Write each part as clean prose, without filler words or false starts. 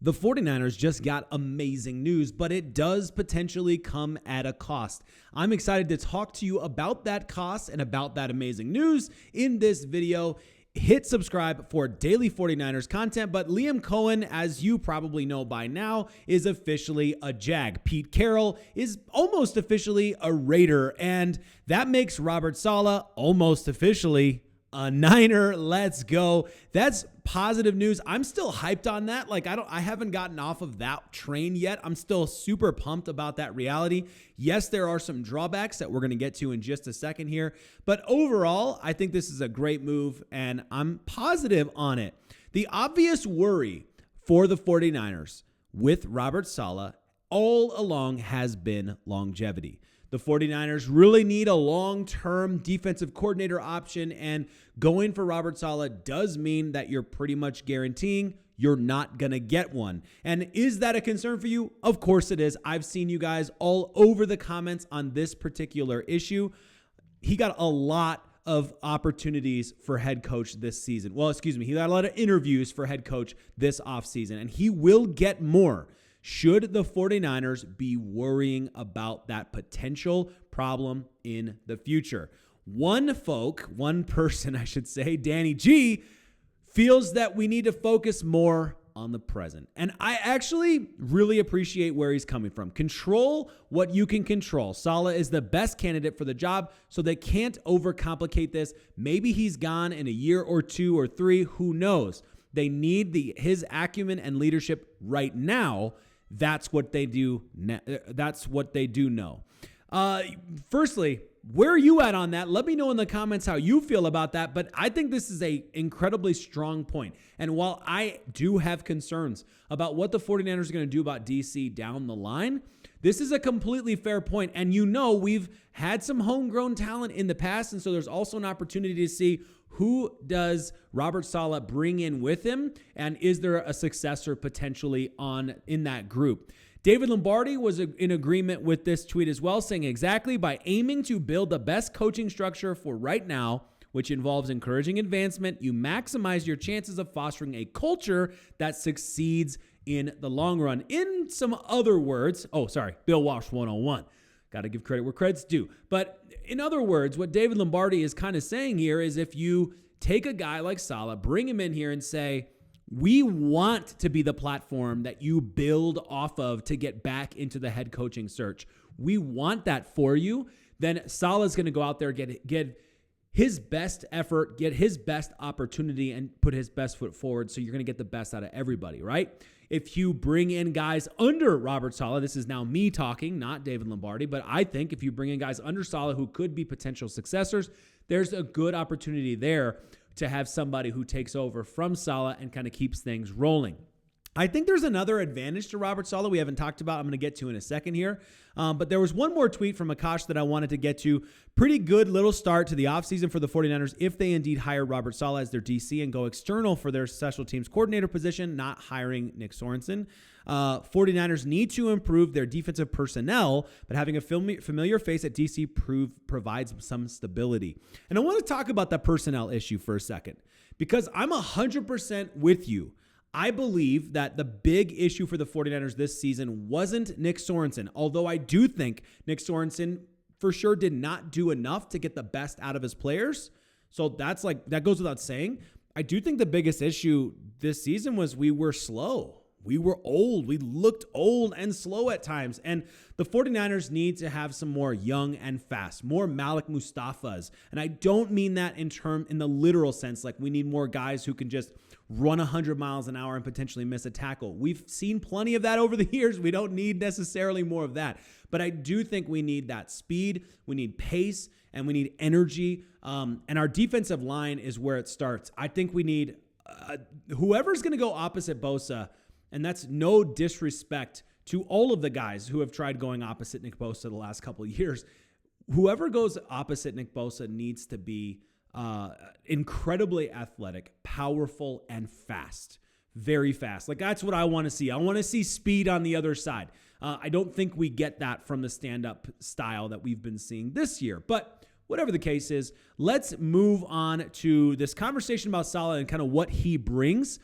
The 49ers just got amazing news, but it does potentially come at a cost. I'm excited to talk to you about that cost and about that amazing news in this video. Hit subscribe for daily 49ers content, but Liam Cohen, as you probably know by now, is officially a Jag. Pete Carroll is almost officially a Raider, and that makes Robert Salah almost officially a Niner. Let's go. That's positive news. I'm still hyped on that. I haven't gotten off of that train yet. I'm still super pumped about that reality. Yes, there are some drawbacks that we're going to get to in just a second here, but overall, I think this is a great move and I'm positive on it. The obvious worry for the 49ers with Robert Salah all along has been longevity. The 49ers really need a long-term defensive coordinator option, and going for Robert Salah does mean that you're pretty much guaranteeing you're not going to get one. And is that a concern for you? Of course it is. I've seen you guys all over the comments on this particular issue. He got a lot of opportunities for head coach this season. He got a lot of interviews for head coach this offseason, and he will get more. Should the 49ers be worrying about that potential problem in the future? One person, Danny G, feels that we need to focus more on the present. And I actually really appreciate where he's coming from. Control what you can control. Salah is the best candidate for the job, so they can't overcomplicate this. Maybe he's gone in a year or two or three. Who knows? They need his acumen and leadership right now. That's what they do. That's what they do know. Firstly, where are you at on that? Let me know in the comments how you feel about that. But I think this is an incredibly strong point. And while I do have concerns about what the 49ers are going to do about DC down the line, this is a completely fair point. And we've had some homegrown talent in the past. And so there's also an opportunity to see who does Robert Salah bring in with him, and is there a successor potentially in that group? David Lombardi was in agreement with this tweet as well, saying exactly, by aiming to build the best coaching structure for right now, which involves encouraging advancement, you maximize your chances of fostering a culture that succeeds in the long run. In some other words, Bill Walsh 101. Got to give credit where credit's due. But in other words, what David Lombardi is kind of saying here is if you take a guy like Salah, bring him in here and say, we want to be the platform that you build off of to get back into the head coaching search. We want that for you. Then Salah's going to go out there, get his best effort, get his best opportunity, and put his best foot forward. So you're going to get the best out of everybody, right? If you bring in guys under Robert Salah, this is now me talking, not David Lombardi, but I think if you bring in guys under Salah who could be potential successors, there's a good opportunity there to have somebody who takes over from Salah and kind of keeps things rolling. I think there's another advantage to Robert Salah we haven't talked about. I'm going to get to in a second here. But there was one more tweet from Akash that I wanted to get to. Pretty good little start to the offseason for the 49ers if they indeed hire Robert Salah as their DC and go external for their special teams coordinator position, not hiring Nick Sorensen. 49ers need to improve their defensive personnel, but having a familiar face at DC provides some stability. And I want to talk about that personnel issue for a second, because I'm 100% with you. I believe that the big issue for the 49ers this season wasn't Nick Sorensen, although I do think Nick Sorensen for sure did not do enough to get the best out of his players. So that goes without saying. I do think the biggest issue this season was we were slow. We were old. We looked old and slow at times. And the 49ers need to have some more young and fast, more Malik Mustafas. And I don't mean that in the literal sense, like we need more guys who can just run 100 miles an hour and potentially miss a tackle. We've seen plenty of that over the years. We don't need necessarily more of that. But I do think we need that speed, we need pace, and we need energy. And our defensive line is where it starts. I think we need whoever's going to go opposite Bosa. And that's no disrespect to all of the guys who have tried going opposite Nick Bosa the last couple of years. Whoever goes opposite Nick Bosa needs to be incredibly athletic, powerful, and fast. Very fast. That's what I want to see. I want to see speed on the other side. I don't think we get that from the stand-up style that we've been seeing this year. But whatever the case is, let's move on to this conversation about Salah and kind of what he brings,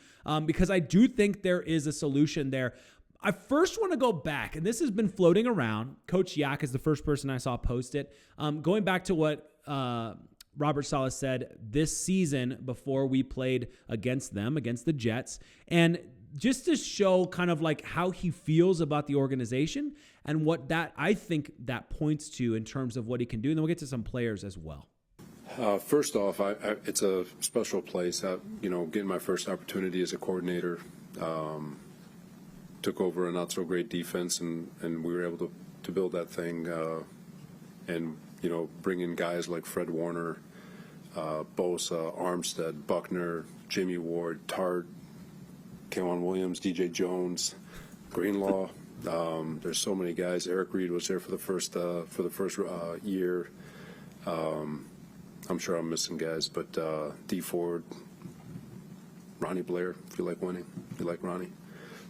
because I do think there is a solution there. I first want to go back, and this has been floating around. Coach Yak is the first person I saw post it. Going back to what Robert Salah said this season before we played against the Jets, and just to show kind of like how he feels about the organization and what that I think that points to in terms of what he can do. And then we'll get to some players as well. First off, it's a special place. Getting my first opportunity as a coordinator, took over a not so great defense, and we were able to build that thing, and bring in guys like Fred Warner, Bosa, Armstead, Buckner, Jimmy Ward, Tart, K'Wan Williams, DJ Jones, Greenlaw. There's so many guys. Eric Reed was there for the first year. I'm sure I'm missing guys, but D Ford, Ronnie Blair, if you like winning, if you like Ronnie.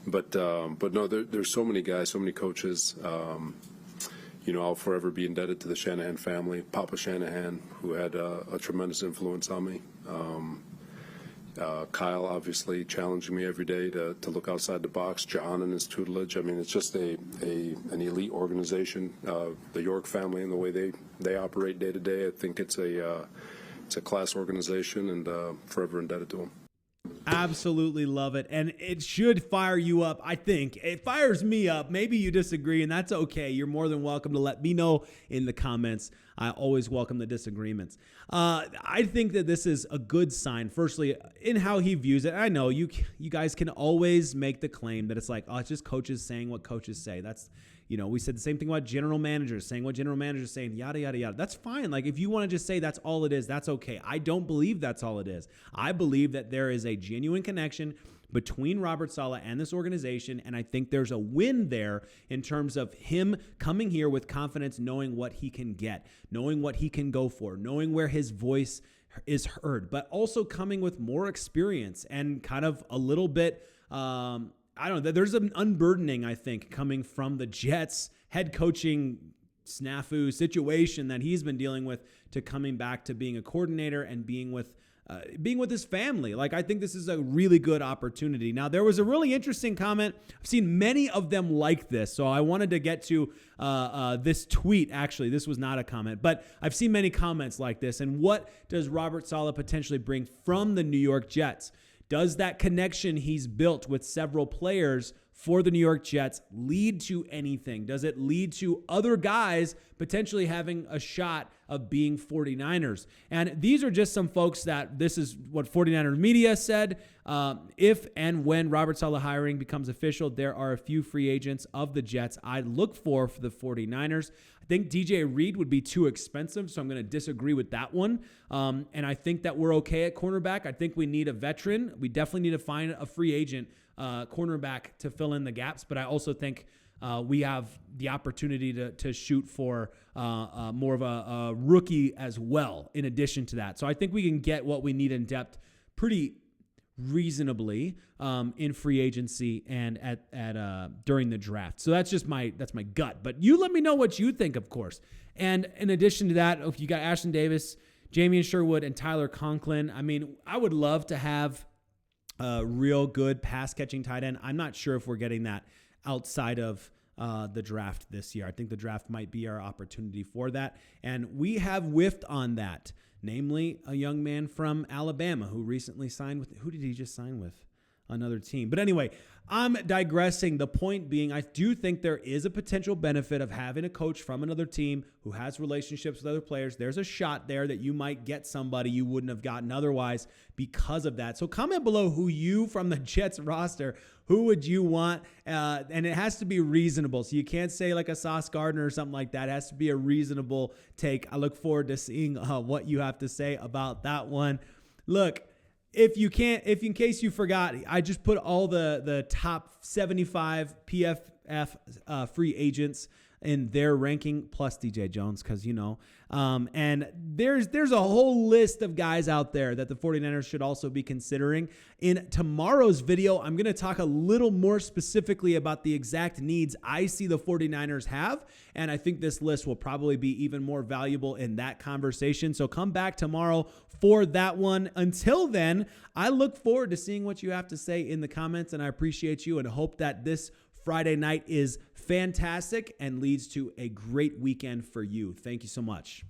But no, there's so many guys, so many coaches. I'll forever be indebted to the Shanahan family. Papa Shanahan, who had a tremendous influence on me. Kyle, obviously, challenging me every day to look outside the box. John and his tutelage. I mean, it's just an elite organization. The York family and the way they operate day to day, I think it's a class organization, and forever indebted to them. Absolutely love it. And it should fire you up. I think it fires me up. Maybe you disagree, and that's okay. You're more than welcome to let me know in the comments. I always welcome the disagreements. I think that this is a good sign, firstly, in how he views it. I know you guys can always make the claim that it's like, oh, it's just coaches saying what coaches say. That's, we said the same thing about general managers saying what general managers saying, yada, yada, yada. That's fine. Like, if you want to just say that's all it is, that's okay. I don't believe that's all it is. I believe that there is a genuine connection between Robert Salah and this organization, and I think there's a win there in terms of him coming here with confidence, knowing what he can get, knowing what he can go for, knowing where his voice is heard, but also coming with more experience and kind of a little bit, I don't know, there's an unburdening, I think, coming from the Jets head coaching snafu situation that he's been dealing with to coming back to being a coordinator and being with his family. Like, I think this is a really good opportunity. Now, there was a really interesting comment. I've seen many of them like this, so I wanted to get to this tweet. Actually, this was not a comment, but I've seen many comments like this. And what does Robert Salah potentially bring from the New York Jets? Does that connection he's built with several players for the New York Jets lead to anything? Does it lead to other guys potentially having a shot of being 49ers? And these are just some folks that this is what 49ers media said. If and when Robert Salah hiring becomes official, there are a few free agents of the Jets I'd look for the 49ers. I think DJ Reed would be too expensive, so I'm going to disagree with that one. And I think that we're okay at cornerback. I think we need a veteran. We definitely need to find a free agent cornerback to fill in the gaps, but I also think we have the opportunity to shoot for more of a rookie as well in addition to that. So I think we can get what we need in depth pretty reasonably in free agency and at during the draft. So that's my gut. But you let me know what you think, of course. And in addition to that, if you got Ashton Davis, Jamie Sherwood, and Tyler Conklin, I mean, I would love to have a real good pass-catching tight end. I'm not sure if we're getting that outside of the draft this year. I think the draft might be our opportunity for that. And we have whiffed on that, namely a young man from Alabama who recently signed with, who did he just sign with? Another team. But anyway, I'm digressing. The point being, I do think there is a potential benefit of having a coach from another team who has relationships with other players. There's a shot there that you might get somebody you wouldn't have gotten otherwise because of that. So comment below who you from the Jets roster, who would you want? And it has to be reasonable. So you can't say like a Sauce Gardner or something like that. It has to be a reasonable take. I look forward to seeing what you have to say about that one. Look, if in case you forgot, I just put all the top 75 PFF free agents in their ranking, plus DJ Jones, because, and there's a whole list of guys out there that the 49ers should also be considering. In tomorrow's video, I'm going to talk a little more specifically about the exact needs I see the 49ers have, and I think this list will probably be even more valuable in that conversation. So come back tomorrow for that one. Until then, I look forward to seeing what you have to say in the comments, and I appreciate you and hope that this Friday night is fantastic and leads to a great weekend for you. Thank you so much.